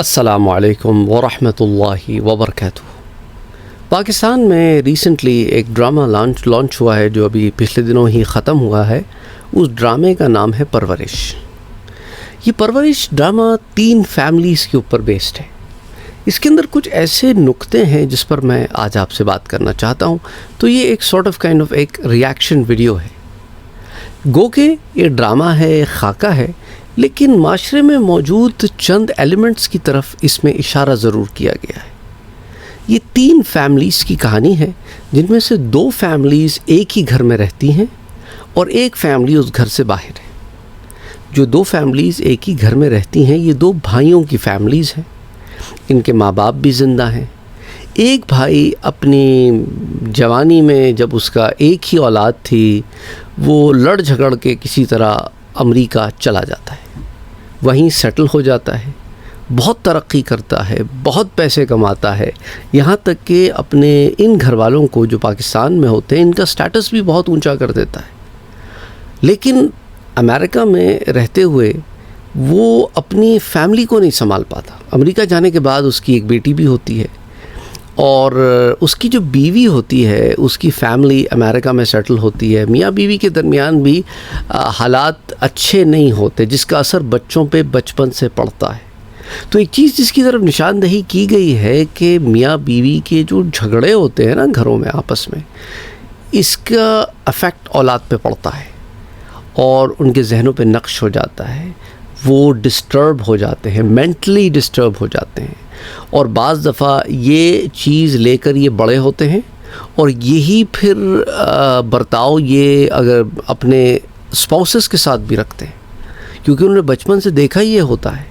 السلام علیکم ورحمۃ اللہ وبرکاتہ۔ پاکستان میں ریسنٹلی ایک ڈرامہ لانچ ہوا ہے جو ابھی پچھلے دنوں ہی ختم ہوا ہے۔ اس ڈرامے کا نام ہے پرورش۔ یہ پرورش ڈرامہ 3 فیملیز کے اوپر بیسڈ ہے۔ اس کے اندر کچھ ایسے نقطے ہیں جس پر میں آج آپ سے بات کرنا چاہتا ہوں۔ تو یہ ایک کائنڈ آف ایک ریاکشن ویڈیو ہے۔ گو کہ یہ ڈرامہ ہے، خاکہ ہے، لیکن معاشرے میں موجود چند ایلیمنٹس کی طرف اس میں اشارہ ضرور کیا گیا ہے۔ یہ 3 فیملیز کی کہانی ہے، جن میں سے 2 فیملیز ایک ہی گھر میں رہتی ہیں اور ایک فیملی اس گھر سے باہر ہے۔ جو 2 فیملیز ایک ہی گھر میں رہتی ہیں یہ 2 بھائیوں کی فیملیز ہیں۔ ان کے ماں باپ بھی زندہ ہیں۔ ایک بھائی اپنی جوانی میں جب اس کا ایک ہی اولاد تھی، وہ لڑ جھگڑ کے کسی طرح امریکہ چلا جاتا ہے، وہیں سیٹل ہو جاتا ہے، بہت ترقی کرتا ہے، بہت پیسے کماتا ہے، یہاں تک کہ اپنے ان گھر والوں کو جو پاکستان میں ہوتے ہیں ان کا سٹیٹس بھی بہت اونچا کر دیتا ہے۔ لیکن امریکہ میں رہتے ہوئے وہ اپنی فیملی کو نہیں سنبھال پاتا۔ امریکہ جانے کے بعد اس کی ایک بیٹی بھی ہوتی ہے اور اس کی جو بیوی ہوتی ہے اس کی فیملی امریکہ میں سیٹل ہوتی ہے۔ میاں بیوی کے درمیان بھی حالات اچھے نہیں ہوتے، جس کا اثر بچوں پہ بچپن سے پڑتا ہے۔ تو ایک چیز جس کی طرف نشاندہی کی گئی ہے کہ میاں بیوی کے جو جھگڑے ہوتے ہیں نا گھروں میں آپس میں، اس کا افیکٹ اولاد پہ پڑتا ہے اور ان کے ذہنوں پہ نقش ہو جاتا ہے۔ وہ ڈسٹرب ہو جاتے ہیں، مینٹلی ڈسٹرب ہو جاتے ہیں، اور بعض دفعہ یہ چیز لے کر یہ بڑے ہوتے ہیں اور یہی پھر برتاؤ یہ اگر اپنے اسپاؤسز کے ساتھ بھی رکھتے ہیں، کیونکہ انہوں نے بچپن سے دیکھا ہی یہ ہوتا ہے۔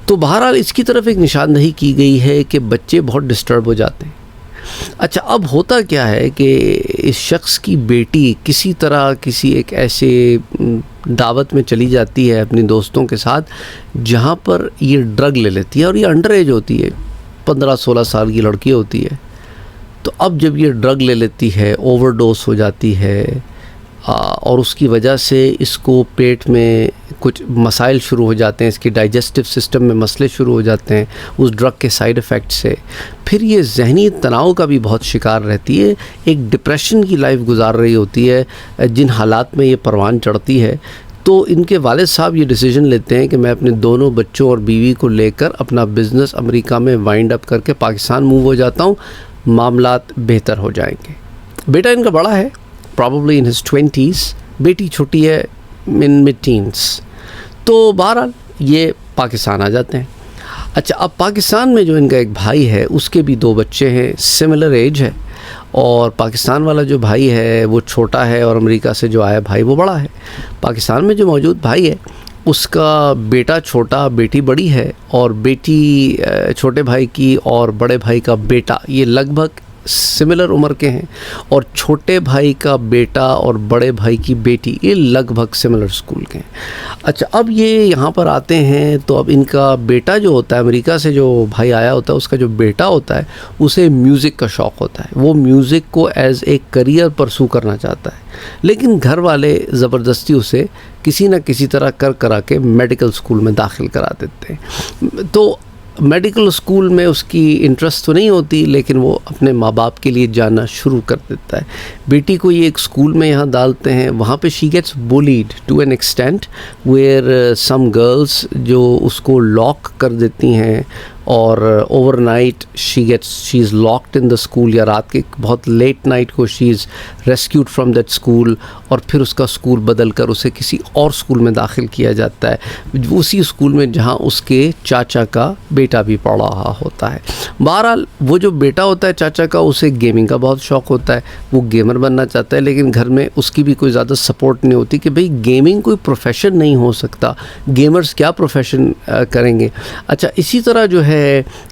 تو بہرحال اس کی طرف ایک نشاندہی کی گئی ہے کہ بچے بہت ڈسٹرب ہو جاتے ہیں۔ اچھا، اب ہوتا کیا ہے کہ اس شخص کی بیٹی کسی طرح کسی ایک ایسے دعوت میں چلی جاتی ہے اپنی دوستوں کے ساتھ جہاں پر یہ ڈرگ لے لیتی ہے، اور یہ انڈر ایج ہوتی ہے، 15-16 سال کی لڑکی ہوتی ہے۔ تو اب جب یہ ڈرگ لے لیتی ہے، اوور ڈوز ہو جاتی ہے، اور اس کی وجہ سے اس کو پیٹ میں کچھ مسائل شروع ہو جاتے ہیں، اس کی ڈائجسٹو سسٹم میں مسئلے شروع ہو جاتے ہیں اس ڈرگ کے سائیڈ ایفیکٹ سے۔ پھر یہ ذہنی تناؤ کا بھی بہت شکار رہتی ہے، ایک ڈپریشن کی لائف گزار رہی ہوتی ہے جن حالات میں یہ پروان چڑھتی ہے۔ تو ان کے والد صاحب یہ ڈیسیجن لیتے ہیں کہ میں اپنے دونوں بچوں اور بیوی کو لے کر اپنا بزنس امریکہ میں وائنڈ اپ کر کے پاکستان موو ہو جاتا ہوں، معاملات بہتر ہو جائیں گے۔ بیٹا ان کا بڑا ہے، probably in his 20s، بیٹی چھوٹی ہے in mid-teens۔ تو بہرحال یہ پاکستان آ جاتے ہیں۔ اچھا، اب پاکستان میں جو ان کا ایک بھائی ہے اس کے بھی 2 بچے ہیں، سملر ایج ہے، اور پاکستان والا جو بھائی ہے وہ چھوٹا ہے اور امریکہ سے جو آیا بھائی وہ بڑا ہے۔ پاکستان میں جو موجود بھائی ہے اس کا بیٹا چھوٹا، بیٹی بڑی ہے، اور بیٹی چھوٹے بھائی کی اور بڑے بھائی کا بیٹا یہ لگ بھگ سملر عمر کے ہیں، اور چھوٹے بھائی کا بیٹا اور بڑے بھائی کی بیٹی یہ لگ بھگ سملر اسکول کے ہیں۔ اچھا، اب یہ یہاں پر آتے ہیں تو اب ان کا بیٹا جو ہوتا ہے، امریکہ سے جو بھائی آیا ہوتا ہے اس کا جو بیٹا ہوتا ہے اسے میوزک کا شوق ہوتا ہے، وہ میوزک کو ایز ایک کریئر پرسو کرنا چاہتا ہے، لیکن گھر والے زبردستی اسے کسی نہ کسی طرح کرا کے میڈیکل اسکول میں داخل کرا دیتے ہیں۔ تو میڈیکل اسکول میں اس کی انٹرسٹ تو نہیں ہوتی، لیکن وہ اپنے ماں باپ کے لیے جانا شروع کر دیتا ہے۔ بیٹی کو یہ ایک اسکول میں یہاں ڈالتے ہیں، وہاں پہ she gets bullied to an extent where some girls جو اس کو لاک کر دیتی ہیں، اور overnight she is locked in the school, یا رات کے بہت لیٹ نائٹ کو she is rescued from that school, اور پھر اس کا اسکول بدل کر اسے کسی اور اسکول میں داخل کیا جاتا ہے، اسی اسکول میں جہاں اس کے چاچا کا بیٹا بھی پڑھ رہا ہوتا ہے۔ بہرحال وہ جو بیٹا ہوتا ہے چاچا کا، اسے گیمنگ کا بہت شوق ہوتا ہے، وہ گیمر بننا چاہتا ہے، لیکن گھر میں اس کی بھی کوئی زیادہ سپورٹ نہیں ہوتی کہ بھئی گیمنگ کوئی پروفیشن نہیں ہو سکتا، گیمرز کیا پروفیشن کریں گے۔ اچھا، اسی طرح جو ہے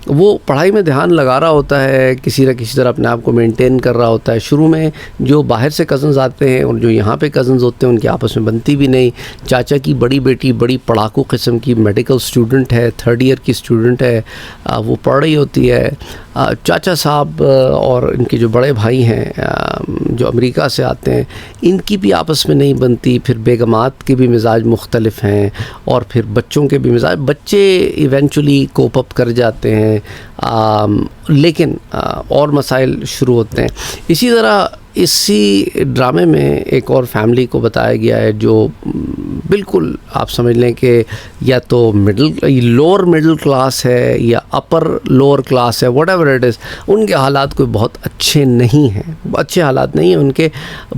وہ پڑھائی میں دھیان لگا رہا ہوتا ہے، کسی نہ کسی طرح اپنے آپ کو مینٹین کر رہا ہوتا ہے۔ شروع میں جو باہر سے کزنز آتے ہیں اور جو یہاں پہ کزنز ہوتے ہیں ان کی آپس میں بنتی بھی نہیں۔ چاچا کی بڑی بیٹی بڑی پڑھاکو قسم کی میڈیکل اسٹوڈنٹ ہے، 3rd ایئر کی اسٹوڈنٹ ہے، وہ پڑھ رہی ہوتی ہے، چاچا صاحب اور ان کے جو بڑے بھائی ہیں جو امریکہ سے آتے ہیں، ان کی بھی آپس میں نہیں بنتی، پھر بیگمات کے بھی مزاج مختلف ہیں، اور پھر بچوں کے بھی مزاج، بچے ایونچولی کوپ اپ کر جاتے ہیں، لیکن اور مسائل شروع ہوتے ہیں. اسی طرح اسی ڈرامے میں ایک اور فیملی کو بتایا گیا ہے جو بالکل آپ سمجھ لیں کہ یا تو لوور مڈل کلاس ہے یا اپر لوور کلاس ہے، واٹ ایور اٹ از. ان کے حالات کوئی بہت اچھے نہیں ہیں، اچھے حالات نہیں ہیں ان کے،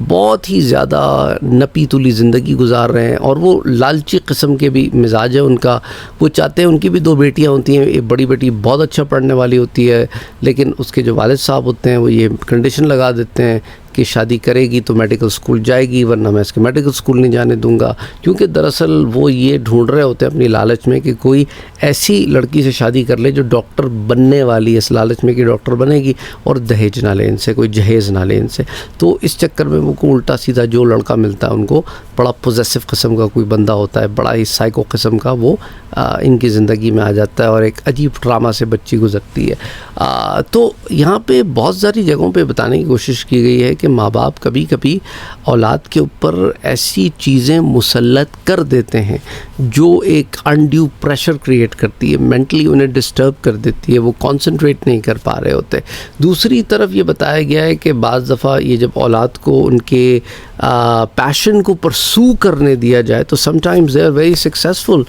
بہت ہی زیادہ نپی تلی زندگی گزار رہے ہیں، اور وہ لالچی قسم کے بھی مزاج ہے ان کا. وہ چاہتے ہیں، ان کی بھی 2 بیٹیاں ہوتی ہیں، ایک بڑی بیٹی بہت اچھا پڑھنے والی ہوتی ہے، لیکن اس کے جو والد صاحب ہوتے ہیں وہ یہ کنڈیشن لگا دیتے ہیں کہ شادی کرے گی تو میڈیکل اسکول جائے گی، ورنہ میں اس کے میڈیکل اسکول نہیں جانے دوں گا. کیونکہ دراصل وہ یہ ڈھونڈ رہے ہوتے ہیں اپنی لالچ میں کہ کوئی ایسی لڑکی سے شادی کر لے جو ڈاکٹر بننے والی ہے، اس لالچ میں کہ ڈاکٹر بنے گی، اور دہیج نہ لے ان سے، کوئی جہیز نہ لے ان سے. تو اس چکر میں وہ کو الٹا سیدھا جو لڑکا ملتا ہے ان کو بڑا پوزیسو قسم کا کوئی بندہ ہوتا ہے، بڑا ہی سائیکو قسم کا، وہ ان کی زندگی میں آ جاتا ہے، اور ایک عجیب ڈرامہ سے بچی گزرتی ہے. تو یہاں پہ بہت ساری جگہوں پہ بتانے کی کوشش کی گئی ہے کہ ماں باپ کبھی کبھی اولاد کے اوپر ایسی چیزیں مسلط کر دیتے ہیں جو ایک انڈیو پریشر کریٹ کرتی ہے، مینٹلی انہیں ڈسٹرب کر دیتی ہے، وہ کانسنٹریٹ نہیں کر پا رہے ہوتے. دوسری طرف یہ بتایا گیا ہے کہ بعض دفعہ یہ جب اولاد کو ان کے پیشن کو پرسو کرنے دیا جائے تو some times they are very successful.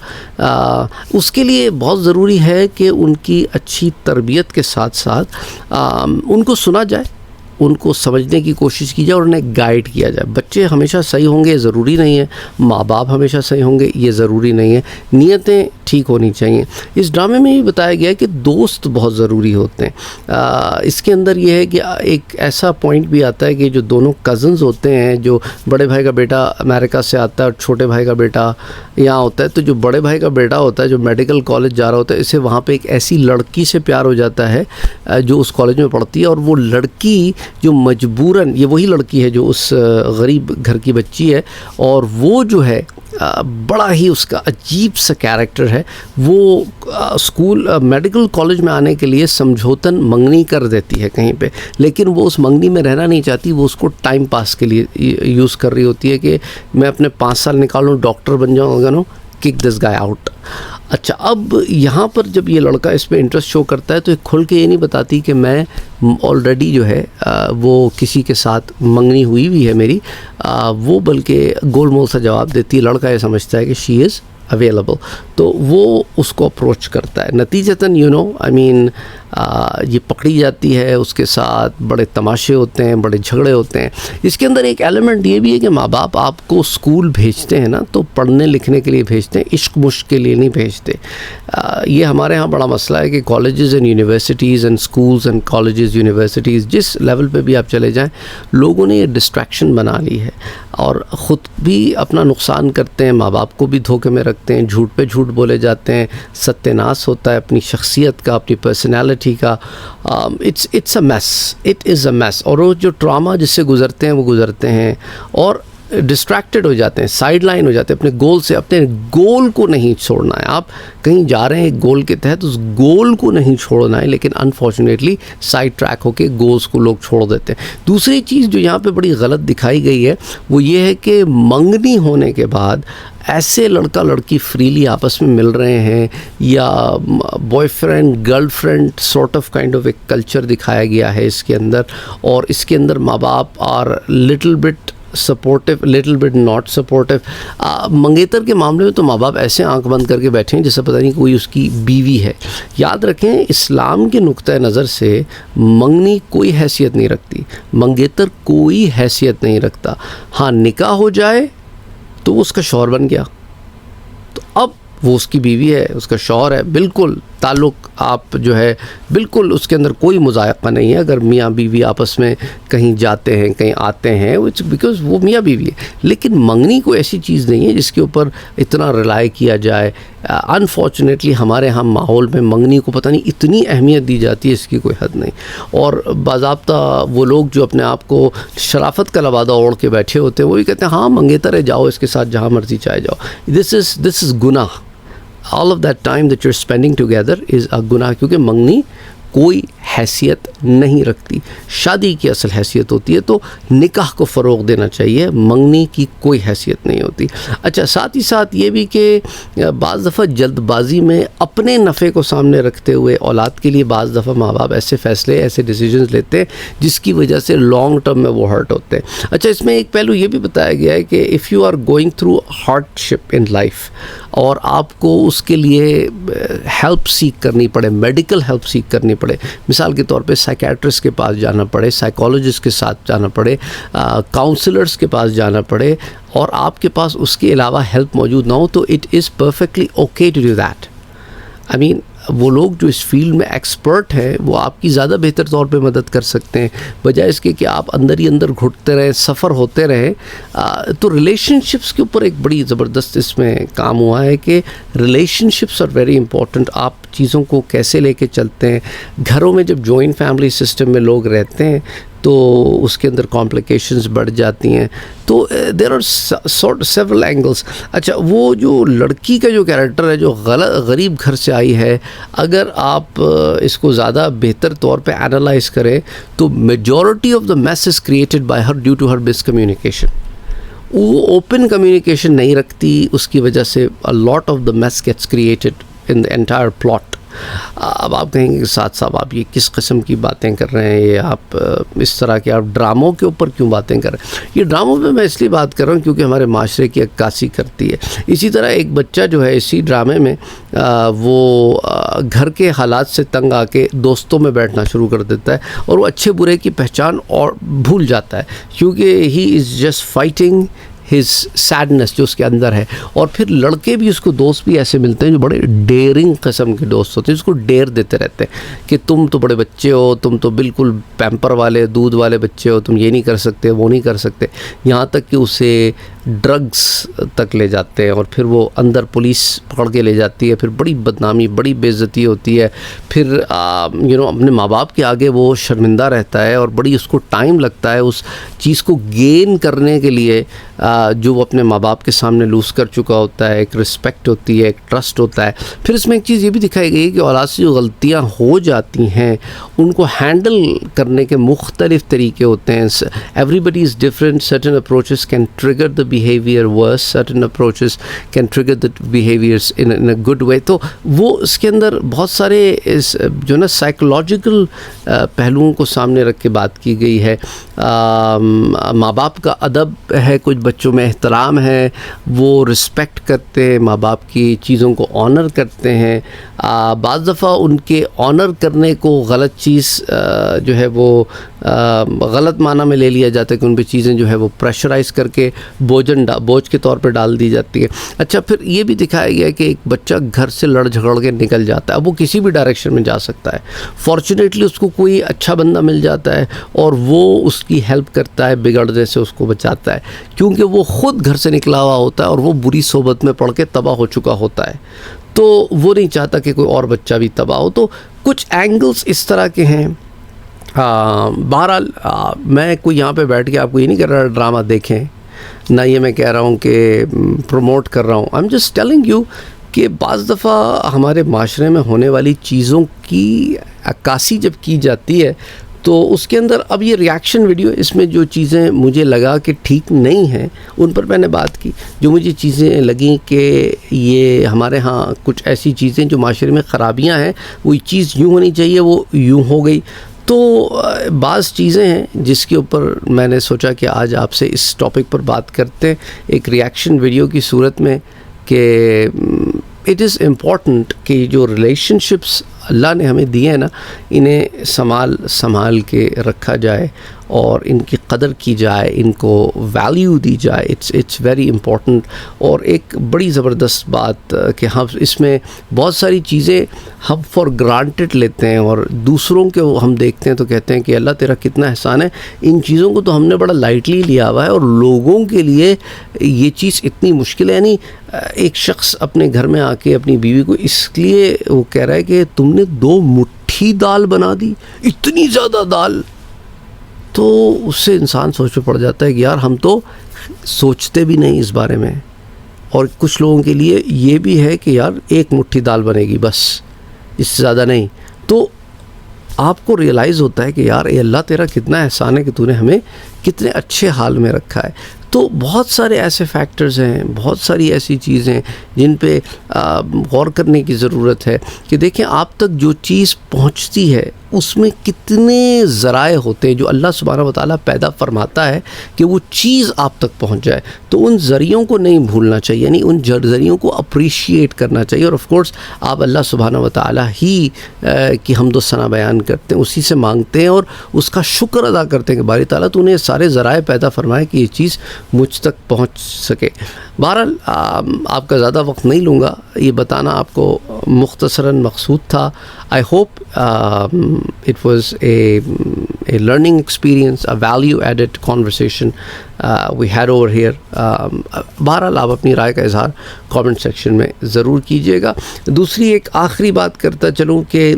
اس کے لیے بہت ضروری ہے کہ ان کی اچھی تربیت کے ساتھ ساتھ ان کو سنا جائے، ان کو سمجھنے کی کوشش کی جائے اور انہیں گائیڈ کیا جائے. بچے ہمیشہ صحیح ہوں گے ضروری نہیں ہے، ماں باپ ہمیشہ صحیح ہوں گے یہ ضروری نہیں ہے، نیتیں ٹھیک ہونی چاہیے. اس ڈرامے میں یہ بتایا گیا ہے کہ دوست بہت ضروری ہوتے ہیں. اس کے اندر یہ ہے کہ ایک ایسا پوائنٹ بھی آتا ہے کہ جو دونوں کزنز ہوتے ہیں، جو بڑے بھائی کا بیٹا امریکہ سے آتا ہے اور چھوٹے بھائی کا بیٹا یہاں ہوتا ہے، تو جو بڑے بھائی کا بیٹا ہوتا ہے جو میڈیکل کالج جا رہا ہوتا ہے، اسے وہاں پہ ایک ایسی لڑکی سے پیار ہو جاتا ہے جو اس کالج میں پڑھتی ہے، اور وہ لڑکی جو مجبوراً، یہ وہی لڑکی ہے جو اس غریب گھر کی بچی ہے، اور وہ جو ہے بڑا ہی اس کا عجیب سا کیریکٹر ہے. وہ اسکول میڈیکل کالج میں آنے کے لیے سمجھوتاً منگنی کر دیتی ہے کہیں پہ، لیکن وہ اس منگنی میں رہنا نہیں چاہتی، وہ اس کو ٹائم پاس کے لیے یوز کر رہی ہوتی ہے کہ میں اپنے 5 سال نکالوں، ڈاکٹر بن جاؤں گا، کک دس گائے آؤٹ. اچھا، اب یہاں پر جب یہ لڑکا اس پہ انٹرسٹ شو کرتا ہے تو یہ کھل کے یہ نہیں بتاتی کہ میں آلریڈی جو ہے وہ کسی کے ساتھ منگنی ہوئی ہے میری، وہ بلکہ گول مول سا جواب دیتی ہے. لڑکا یہ سمجھتا ہے کہ شی از اویلیبل، تو وہ اس کو اپروچ کرتا ہے. نتیجتاً یہ پکڑی جاتی ہے، اس کے ساتھ بڑے تماشے ہوتے ہیں، بڑے جھگڑے ہوتے ہیں. اس کے اندر ایک ایلیمنٹ یہ بھی ہے کہ ماں باپ آپ کو اسکول بھیجتے ہیں نا تو پڑھنے لکھنے کے لیے بھیجتے ہیں، عشق مشق کے لیے نہیں بھیجتے. یہ ہمارے ہاں بڑا مسئلہ ہے کہ colleges and universities and schools and colleges universities جس لیول پہ بھی آپ چلے جائیں، لوگوں نے یہ ڈسٹریکشن بنا لی ہے اور خود بھی اپنا نقصان کرتے ہیں، ماں باپ کو بھی دھوکے میں رکھتے ہیں، جھوٹ پہ جھوٹ بولے جاتے ہیں، ستیہ ناش ہوتا ہے اپنی شخصیت کا، اپنی پرسنالٹی کا. It's a mess, it is a mess. اور وہ جو ٹراما جس سے گزرتے ہیں وہ گزرتے ہیں اور ڈسٹریکٹڈ ہو جاتے ہیں، سائیڈ لائن ہو جاتے ہیں اپنے گول سے. اپنے گول کو نہیں چھوڑنا ہے. آپ کہیں جا رہے ہیں ایک گول کے تحت، اس گول کو نہیں چھوڑنا ہے، لیکن انفارچونیٹلی سائیڈ ٹریک ہو کے گولز کو لوگ چھوڑ دیتے ہیں. دوسری چیز جو یہاں پہ بڑی غلط دکھائی گئی ہے وہ یہ ہے کہ منگنی ہونے کے بعد ایسے لڑکا لڑکی فریلی آپس میں مل رہے ہیں، یا boy friend girl friend sort of kind of ایک کلچر دکھایا گیا ہے اس کے اندر. اور اس کے اندر ماں باپ are little bit supportive, little bit not supportive. منگیتر کے معاملے میں تو ماں باپ ایسے آنکھ بند کر کے بیٹھے ہیں جیسے پتہ نہیں کوئی اس کی بیوی ہے. یاد رکھیں اسلام کے نقطۂ نظر سے منگنی کوئی حیثیت نہیں رکھتی، منگیتر کوئی حیثیت نہیں رکھتا. ہاں نکاح ہو جائے تو وہ اس کا شوہر بن گیا، تو اب وہ اس کی بیوی ہے، اس کا شوہر ہے، بالکل تعلق آپ جو ہے بالکل اس کے اندر کوئی مذائقہ نہیں ہے. اگر میاں بیوی آپس میں کہیں جاتے ہیں کہیں آتے ہیں، بیکاز وہ میاں بیوی ہے. لیکن منگنی کوئی ایسی چیز نہیں ہے جس کے اوپر اتنا رلائی کیا جائے. انفارچونیٹلی ہمارے ہاں ماحول میں منگنی کو پتہ نہیں اتنی اہمیت دی جاتی ہے، اس کی کوئی حد نہیں. اور باضابطہ وہ لوگ جو اپنے آپ کو شرافت کا لبادہ اوڑھ کے بیٹھے ہوتے ہیں وہ بھی کہتے ہیں ہاں منگیتر ہے، جاؤ اس کے ساتھ جہاں مرضی چاہے جاؤ. دس از گناہ. All of that time that you're spending together is a گناہ، کیونکہ منگنی کوئی حیثیت نہیں رکھتی. شادی کی اصل حیثیت ہوتی ہے تو نکاح کو فروغ دینا چاہیے, منگنی کی کوئی حیثیت نہیں ہوتی. اچھا, ساتھ ہی ساتھ یہ بھی کہ بعض دفعہ جلد بازی میں اپنے نفع کو سامنے رکھتے ہوئے اولاد کے لیے بعض دفعہ ماں باپ ایسے فیصلے, ایسے ڈیسیجنز لیتے ہیں جس کی وجہ سے لانگ ٹرم میں وہ ہرٹ ہوتے ہیں. اچھا, اس میں ایک پہلو یہ بھی بتایا گیا ہے کہ if you are going through hardship in life اور آپ کو اس کے لیے ہیلپ سیک کرنی پڑے, میڈیکل ہیلپ سیک کرنی پڑے, مثال کے طور پہ سائیکیٹرسٹ کے پاس جانا پڑے, سائیکالوجسٹ کے ساتھ جانا پڑے, کاؤنسلرس کے پاس جانا پڑے, اور آپ کے پاس اس کے علاوہ ہیلپ موجود نہ ہو, تو it is perfectly okay to do that. I mean وہ لوگ جو اس فیلڈ میں ایکسپرٹ ہیں وہ آپ کی زیادہ بہتر طور پہ مدد کر سکتے ہیں, بجائے اس کے کہ آپ اندر ہی اندر گھٹتے رہیں, سفر ہوتے رہیں. تو ریلیشن شپس کے اوپر ایک بڑی زبردست اس میں کام ہوا ہے کہ relationships are very important. آپ چیزوں کو کیسے لے کے چلتے ہیں. گھروں میں جب جوائنٹ فیملی سسٹم میں لوگ رہتے ہیں تو اس کے اندر کمپلیکیشنز بڑھ جاتی ہیں. تو دیر آر سیورل اینگلس. اچھا, وہ جو لڑکی کا جو کیریکٹر ہے جو غریب گھر سے آئی ہے, اگر آپ اس کو زیادہ بہتر طور پہ انالائز کریں تو majority of the mess is created by her due to her miscommunication. وہ اوپن کمیونیکیشن نہیں رکھتی, اس کی وجہ سے a lot of the mess gets created in the entire plot. اب آپ کہیں گے کہ ساتھ صاحب آپ یہ کس قسم کی باتیں کر رہے ہیں, یہ آپ اس طرح کے آپ ڈراموں کے اوپر کیوں باتیں کر رہے ہیں. یہ ڈراموں پہ میں اس لیے بات کر رہا ہوں کیونکہ ہمارے معاشرے کی عکاسی کرتی ہے. اسی طرح ایک بچہ جو ہے اسی ڈرامے میں وہ گھر کے حالات سے تنگ آ کے دوستوں میں بیٹھنا شروع کر دیتا ہے اور وہ اچھے برے کی پہچان اور بھول جاتا ہے, کیونکہ he is just fighting his sadness جو اس کے اندر ہے. اور پھر لڑکے بھی اس کو دوست بھی ایسے ملتے ہیں جو بڑے ڈیئرنگ قسم کے دوست ہوتے ہیں, اس کو ڈیر دیتے رہتے ہیں کہ تم تو بڑے بچے ہو, تم تو بالکل پیمپر والے دودھ والے بچے ہو, تم یہ نہیں کر سکتے وہ نہیں کر سکتے, یہاں تک کہ اسے ڈرگس تک لے جاتے ہیں. اور پھر وہ اندر پولیس پکڑ کے لے جاتی ہے, پھر بڑی بدنامی بڑی بے عزتی ہوتی ہے. پھر اپنے ماں باپ کے آگے وہ شرمندہ رہتا ہے اور بڑی اس کو ٹائم لگتا ہے اس چیز کو گین کرنے کے لیے جو وہ اپنے ماں باپ کے سامنے لوز کر چکا ہوتا ہے. ایک رسپیکٹ ہوتی ہے, ایک ٹرسٹ ہوتا ہے. پھر اس میں ایک چیز یہ بھی دکھائی گئی کہ اولاد سے جو غلطیاں ہو جاتی ہیں ان کو ہینڈل کرنے کے مختلف طریقے ہوتے ہیں. Everybody is different. Certain approaches can trigger the behavior worse, certain approaches can trigger the behaviors in a good way. تو وہ اس کے اندر بہت سارے جو نا سائیکولوجیکل پہلوؤں کو سامنے رکھ کے بات کی گئی ہے. ماں باپ کا ادب ہے, کچھ بچوں میں احترام ہے, وہ رسپیکٹ کرتے ہیں, ماں باپ کی چیزوں کو آنر کرتے ہیں. بعض دفعہ ان کے آنر کرنے کو غلط چیز جو ہے وہ غلط معنی میں لے لیا جاتا ہے کہ ان پہ چیزیں جو ہے وہ پریشرائز کر کے بوجھ کے طور پہ ڈال دی جاتی ہے. اچھا, پھر یہ بھی دکھایا گیا کہ ایک بچہ گھر سے لڑ جھگڑ کے نکل جاتا ہے. اب وہ کسی بھی ڈائریکشن میں جا سکتا ہے. فارچونیٹلی اس کو کوئی اچھا بندہ مل جاتا ہے اور وہ اس کی ہیلپ کرتا ہے, بگڑنے سے اس کو بچاتا ہے, کیونکہ وہ خود گھر سے نکلا ہوا ہوتا ہے اور وہ بری صحبت میں پڑ کے تباہ ہو چکا ہوتا ہے. تو وہ نہیں چاہتا کہ کوئی اور بچہ بھی تباہ ہو. تو کچھ اینگلز اس طرح کے ہیں. بہرحال میں کوئی یہاں پہ بیٹھ کے آپ کو یہ نہیں کر رہا ڈرامہ دیکھیں, نہ یہ میں کہہ رہا ہوں کہ پروموٹ کر رہا ہوں. I am just telling you کہ بعض دفعہ ہمارے معاشرے میں ہونے والی چیزوں کی عکاسی جب کی جاتی ہے تو اس کے اندر اب یہ ریاکشن ویڈیو, اس میں جو چیزیں مجھے لگا کہ ٹھیک نہیں ہیں ان پر میں نے بات کی. جو مجھے چیزیں لگیں کہ یہ ہمارے ہاں کچھ ایسی چیزیں جو معاشرے میں خرابیاں ہیں, وہ چیز یوں ہونی چاہیے وہ یوں ہو گئی. تو بعض چیزیں ہیں جس کے اوپر میں نے سوچا کہ آج آپ سے اس ٹاپک پر بات کرتے ہیں ایک ریاکشن ویڈیو کی صورت میں, کہ اٹ از امپورٹنٹ کہ جو ریلیشن شپس اللہ نے ہمیں دیے ہیں نا, انہیں سنبھال کے رکھا جائے اور ان کی قدر کی جائے, ان کو ویلیو دی جائے. It's very important. اور ایک بڑی زبردست بات کہ ہم اس میں بہت ساری چیزیں ہم فار گرانٹڈ لیتے ہیں اور دوسروں کے ہم دیکھتے ہیں تو کہتے ہیں کہ اللہ تیرا کتنا احسان ہے. ان چیزوں کو تو ہم نے بڑا لائٹلی لیا ہوا ہے اور لوگوں کے لیے یہ چیز اتنی مشکل ہے. یعنی ایک شخص اپنے گھر میں آ کے اپنی بیوی کو اس لیے وہ کہہ رہا ہے کہ تم نے 2 مٹھی دال بنا دی, اتنی زیادہ دال. تو اس سے انسان سوچ پڑ جاتا ہے کہ یار ہم تو سوچتے بھی نہیں اس بارے میں. اور کچھ لوگوں کے لیے یہ بھی ہے کہ یار 1 مٹھی دال بنے گی بس, اس سے زیادہ نہیں. تو آپ کو ریئلائز ہوتا ہے کہ یار اے اللہ تیرا کتنا احسان ہے کہ تو نے ہمیں کتنے اچھے حال میں رکھا ہے. تو بہت سارے ایسے فیکٹرز ہیں, بہت ساری ایسی چیزیں جن پہ غور کرنے کی ضرورت ہے کہ دیکھیں آپ تک جو چیز پہنچتی ہے اس میں کتنے ذرائع ہوتے ہیں جو اللہ سبحانہ و تعالیٰ پیدا فرماتا ہے کہ وہ چیز آپ تک پہنچ جائے. تو ان ذریعوں کو نہیں بھولنا چاہیے, یعنی ان ذریعوں کو اپریشیٹ کرنا چاہیے. اور آف کورس آپ اللہ سبحانہ و تعالیٰ ہی کی حمد و ثنا بیان کرتے ہیں, اسی سے مانگتے ہیں اور اس کا شکر ادا کرتے ہیں کہ باری تعالیٰ تو نے سارے ذرائع پیدا فرمائے کہ یہ چیز مجھ تک پہنچ سکے. بہرحال آپ کا زیادہ وقت نہیں لوں گا, یہ بتانا آپ کو مختصراً مقصود تھا. I hope it was a learning experience, a value added conversation we had over here. بہرحال آپ اپنی رائے کا اظہار کامنٹ سیکشن میں ضرور کیجیے گا. دوسری ایک آخری بات کرتا چلوں کہ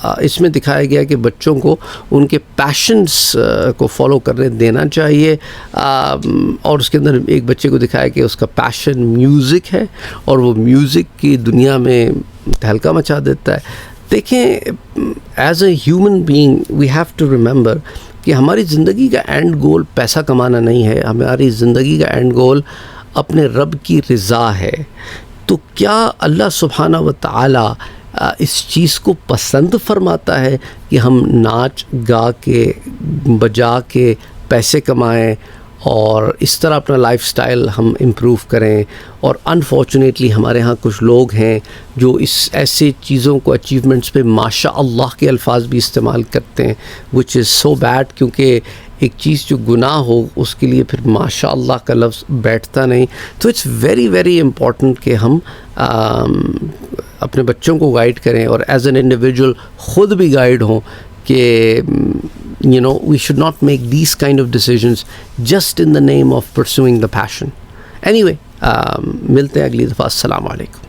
اس میں دکھایا گیا کہ بچوں کو ان کے پیشنس کو فالو کرنے دینا چاہیے, اور اس کے اندر ایک بچے کو دکھایا کہ اس کا پیشن میوزک ہے اور وہ میوزک کی دنیا میں تہلکہ مچا دیتا ہے. دیکھیں, as a human being we have to remember کہ ہماری زندگی کا اینڈ گول پیسہ کمانا نہیں ہے, ہماری زندگی کا اینڈ گول اپنے رب کی رضا ہے. تو کیا اللہ سبحانہ و تعالیٰ اس چیز کو پسند فرماتا ہے کہ ہم ناچ گا کے بجا کے پیسے کمائیں اور اس طرح اپنا لائف سٹائل ہم امپروو کریں؟ اور انفارچونیٹلی ہمارے ہاں کچھ لوگ ہیں جو اس ایسے چیزوں کو اچیومنٹس پہ ماشاء اللہ کے الفاظ بھی استعمال کرتے ہیں, وچ از سو بیڈ, کیونکہ ایک چیز جو گناہ ہو اس کے لیے پھر ماشاء اللہ کا لفظ بیٹھتا نہیں. تو اٹس ویری ویری امپورٹنٹ کہ ہم اپنے بچوں کو گائیڈ کریں اور ایز این انڈیویجول خود بھی گائیڈ ہوں کہ we should not make these kind of decisions just in the name of pursuing the passion. Anyway, ملتے ہیں اگلی دفعہ. السلام علیکم.